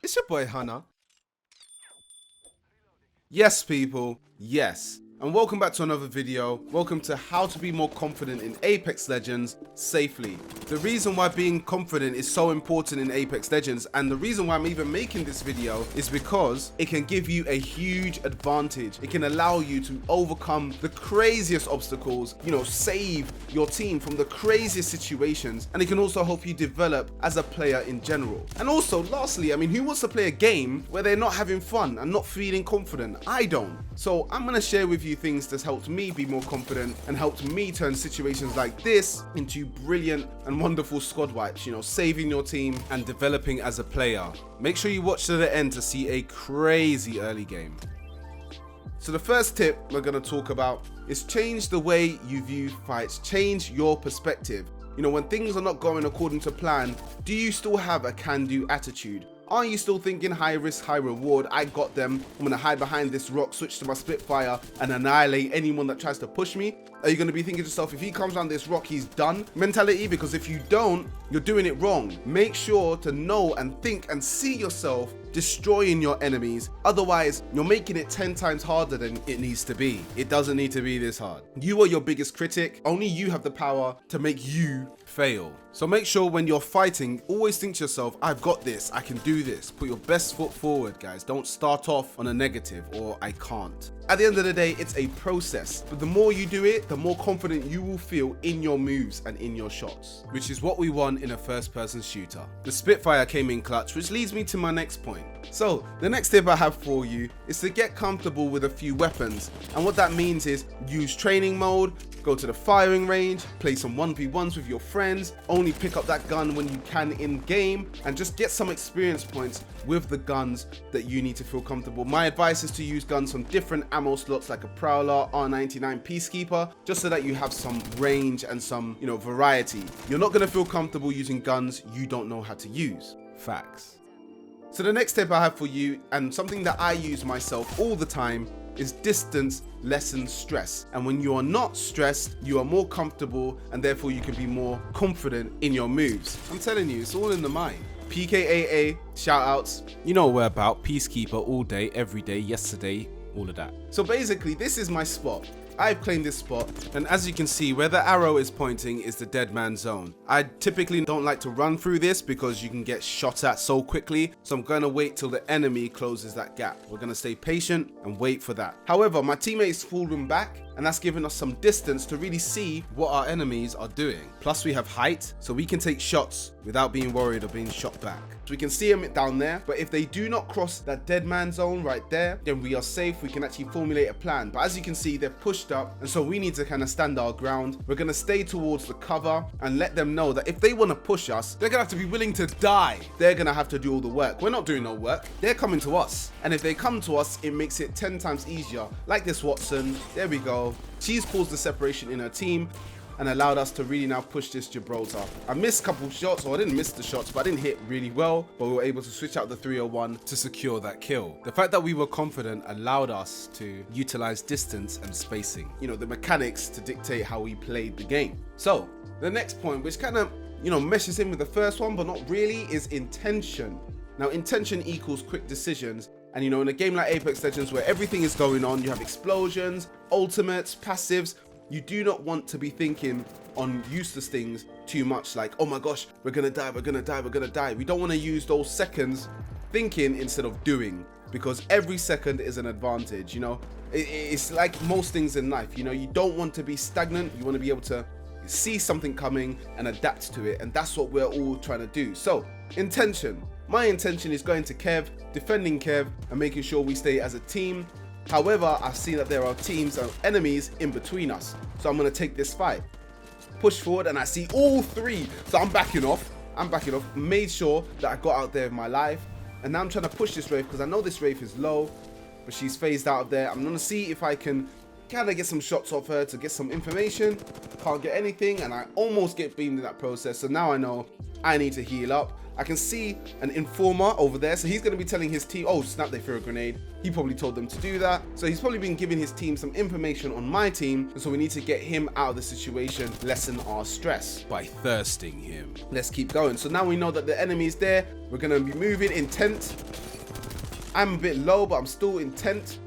It's your boy Hunna. Yes, people, yes. And welcome back to another video. Welcome to how to be more confident in Apex Legends safely. The reason why being confident is so important in Apex Legends, and the reason why I'm even making this video, is because it can give you a huge advantage. It can allow you to overcome the craziest obstacles, save your team from the craziest situations, and it can also help you develop as a player in general. And also, lastly, who wants to play a game where they're not having fun and not feeling confident? I don't. So I'm gonna share with you things that's helped me be more confident and helped me turn situations like this into brilliant and wonderful squad wipes, saving your team and developing as a player. Make sure you watch to the end to see a crazy early game. So the first tip we're gonna talk about is change the way you view fights, change your perspective. When things are not going according to plan, do you still have a can-do attitude? Are you still thinking high risk, high reward? I got them. I'm going to hide behind this rock, switch to my Spitfire, and annihilate anyone that tries to push me? Are you going to be thinking to yourself, if he comes down this rock, he's done mentality? Because if you don't, you're doing it wrong. Make sure to know and think and see yourself destroying your enemies. Otherwise, you're making it 10 times harder than it needs to be. It doesn't need to be this hard. You are your biggest critic. Only you have the power to make you fail. So make sure when you're fighting, always think to yourself, I've got this, I can do this. Put your best foot forward, guys. Don't start off on a negative or I can't. At the end of the day, it's a process, but the more you do it, the more confident you will feel in your moves and in your shots, which is what we want in a first-person shooter. The Spitfire came in clutch, which leads me to my next point. So the next tip I have for you is to get comfortable with a few weapons, and what that means is use training mode, go to the firing range, play some 1v1s with your friends, only pick up that gun when you can in game, and just get some experience points with the guns that you need to feel comfortable. My advice is to use guns from different ammo slots like a Prowler, R99, Peacekeeper, just so that you have some range and some, variety. You're not gonna feel comfortable using guns you don't know how to use. Facts. So the next tip I have for you, and something that I use myself all the time, is distance lessens stress. And when you are not stressed, you are more comfortable, and therefore you can be more confident in your moves. I'm telling you, it's all in the mind. PKAA, shout outs. You know what we're about. Peacekeeper all day, every day, yesterday, all of that. So basically, this is my spot. I've claimed this spot, and as you can see, where the arrow is pointing is the dead man zone. I typically don't like to run through this because you can get shot at so quickly, so I'm gonna wait till the enemy closes that gap. We're gonna stay patient and wait for that. However, my teammates fallen back, and that's given us some distance to really see what our enemies are doing. Plus we have height, so we can take shots without being worried of being shot back. So we can see them down there, but if they do not cross that dead man zone right there, then we are safe. We can actually formulate a plan. But as you can see, they're pushed up, and so we need to kind of stand our ground. We're gonna stay towards the cover and let them know that if they wanna push us, they're gonna have to be willing to die. They're gonna have to do all the work. We're not doing no work. They're coming to us. And if they come to us, it makes it 10 times easier. Like this Watson, there we go. She's caused the separation in her team and allowed us to really now push this Gibraltar. I missed a couple shots, or I didn't miss the shots, but I didn't hit really well, but we were able to switch out the 301 to secure that kill. The fact that we were confident allowed us to utilize distance and spacing, the mechanics to dictate how we played the game. So the next point, which kind of, meshes in with the first one, but not really, is intention. Now, intention equals quick decisions. And in a game like Apex Legends where everything is going on, you have explosions, ultimates, passives, you do not want to be thinking on useless things too much, like, oh my gosh, we're gonna die, we're gonna die, we're gonna die. We don't want to use those seconds thinking instead of doing, because every second is an advantage. It's like most things in life, you don't want to be stagnant. You want to be able to see something coming and adapt to it, and that's what we're all trying to do. So intention. My intention is going to Kev, defending Kev, and making sure we stay as a team. However, I see that there are teams and enemies in between us, so I'm going to take this fight. Push forward, and I see all three, so I'm backing off. Made sure that I got out there with my life, and now I'm trying to push this Wraith because I know this Wraith is low, but she's phased out of there. I'm going to see if I can kind of get some shots off her to get some information. Can't get anything, and I almost get beamed in that process, so now I know I need to heal up. I can see an informer over there, so he's going to be telling his team, oh snap, they threw a grenade. He probably told them to do that. So he's probably been giving his team some information on my team, and so we need to get him out of the situation, lessen our stress by thirsting him. Let's keep going. So now we know that the enemy is there. We're going to be moving intent. I'm a bit low, but I'm still intent.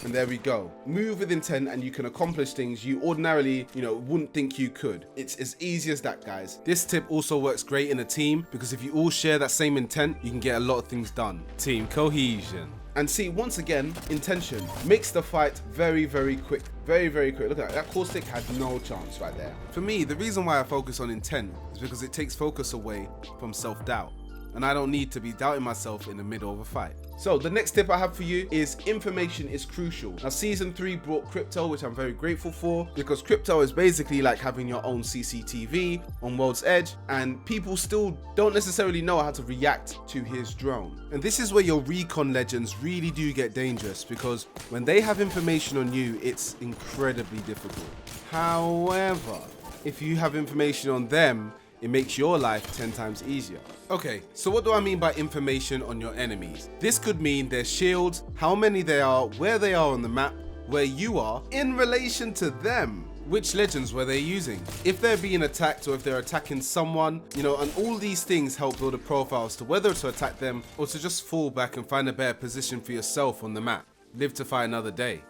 And there we go. Move with intent and you can accomplish things you ordinarily, wouldn't think you could. It's as easy as that, guys. This tip also works great in a team because if you all share that same intent, you can get a lot of things done. Team cohesion. And see, once again, intention makes the fight very, very quick. Very, very quick. Look at that. That caustic had no chance right there. For me, the reason why I focus on intent is because it takes focus away from self-doubt. And I don't need to be doubting myself in the middle of a fight. So the next tip I have for you is information is crucial. Now season 3 brought crypto, which I'm very grateful for, because crypto is basically like having your own CCTV on World's Edge, and people still don't necessarily know how to react to his drone. And this is where your recon legends really do get dangerous, because when they have information on you, it's incredibly difficult. However, if you have information on them, it makes your life 10 times easier. Okay, so what do I mean by information on your enemies? This could mean their shields, how many they are, where they are on the map, where you are in relation to them. Which legends were they using? If they're being attacked or if they're attacking someone, and all these things help build a profile as to whether to attack them or to just fall back and find a better position for yourself on the map. Live to fight another day.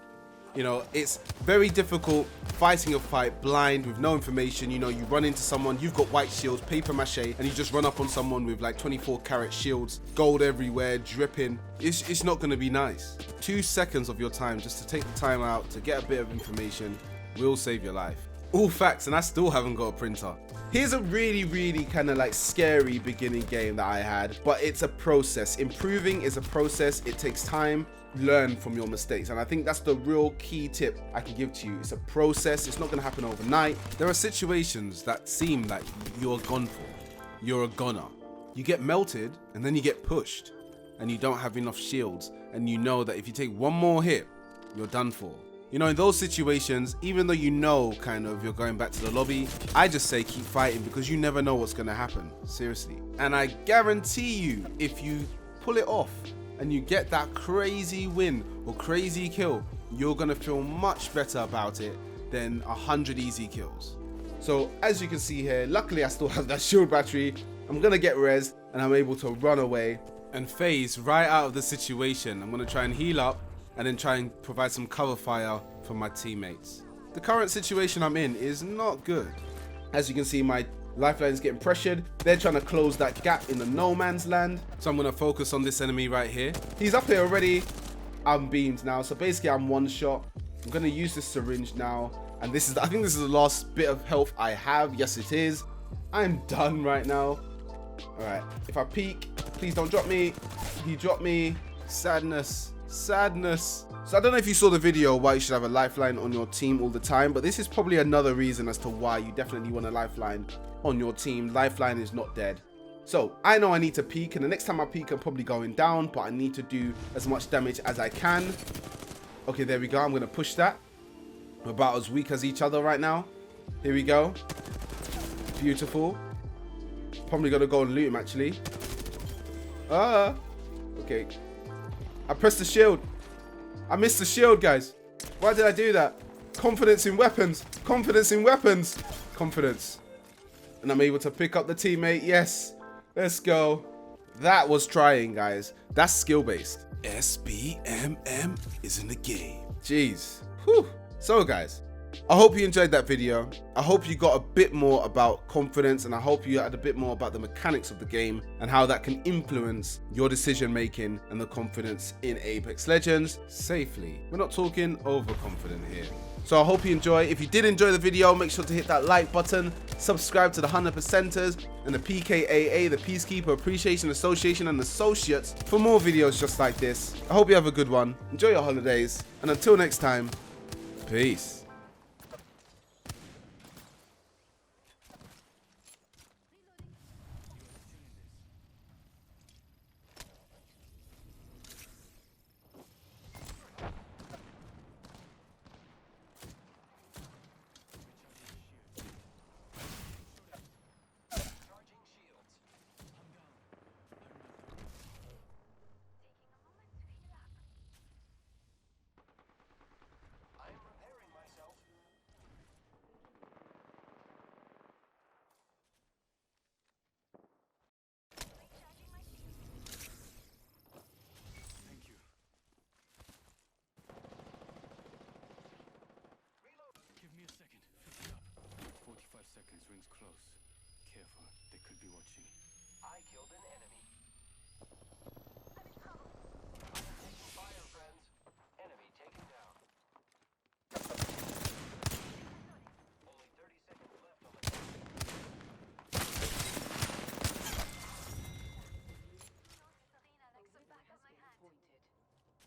It's very difficult fighting a fight blind with no information. You run into someone, you've got white shields, paper mache, and you just run up on someone with like 24 karat shields, gold everywhere, dripping. It's not going to be nice. 2 seconds of your time just to take the time out to get a bit of information will save your life. All facts, and I still haven't got a printer. Here's a really, really kind of like scary beginning game that I had, but it's a process. Improving is a process. It takes time. Learn from your mistakes, and I think that's the real key tip I can give to you. It's a process. It's not going to happen overnight. There are situations that seem like you're gone for. You're a goner. You get melted and then you get pushed and you don't have enough shields, and you know that if you take one more hit, you're done for. In those situations, even though kind of you're going back to the lobby, I just say keep fighting, because you never know what's going to happen. Seriously. And I guarantee you, if you pull it off and you get that crazy win or crazy kill, you're gonna feel much better about it than 100 easy kills. So as you can see here, luckily I still have that shield battery. I'm gonna get res and I'm able to run away and phase right out of the situation. I'm gonna try and heal up and then try and provide some cover fire for my teammates. The current situation I'm in is not good. As you can see, my lifeline is getting pressured. They're trying to close that gap in the no man's land. So I'm going to focus on this enemy right here. He's up here already. I'm beamed now. So basically I'm one shot. I'm going to use this syringe now. And I think this is the last bit of health I have. Yes, it is. I'm done right now. All right. If I peek, please don't drop me. He dropped me. Sadness. Sadness. So I don't know if you saw the video why you should have a lifeline on your team all the time, but this is probably another reason as to why you definitely want a lifeline on your team. Lifeline is not dead. So I know I need to peek, and the next time I peek I'm probably going down, but I need to do as much damage as I can. Okay, there we go. I'm going to push that. We're about as weak as each other right now. Here we go. Beautiful. Probably going to go and loot him actually. Okay. I pressed the shield. I missed the shield, guys. Why did I do that? Confidence in weapons. Confidence in weapons. Confidence. And I'm able to pick up the teammate. Yes. Let's go. That was trying, guys. That's skill-based. SBMM is in the game. Jeez. Whew. So, guys, I hope you enjoyed that video. I hope you got a bit more about confidence, and I hope you had a bit more about the mechanics of the game and how that can influence your decision making and the confidence in Apex Legends safely. We're not talking overconfident here. So I hope you enjoy. If you did enjoy the video, make sure to hit that like button, subscribe to the HunnaPercenters and the PKAA, the Peacekeeper Appreciation Association and Associates, for more videos just like this. I hope you have a good one. Enjoy your holidays, and until next time, peace. seconds, rings close. Careful, they could be watching. I killed an enemy. I'm in trouble.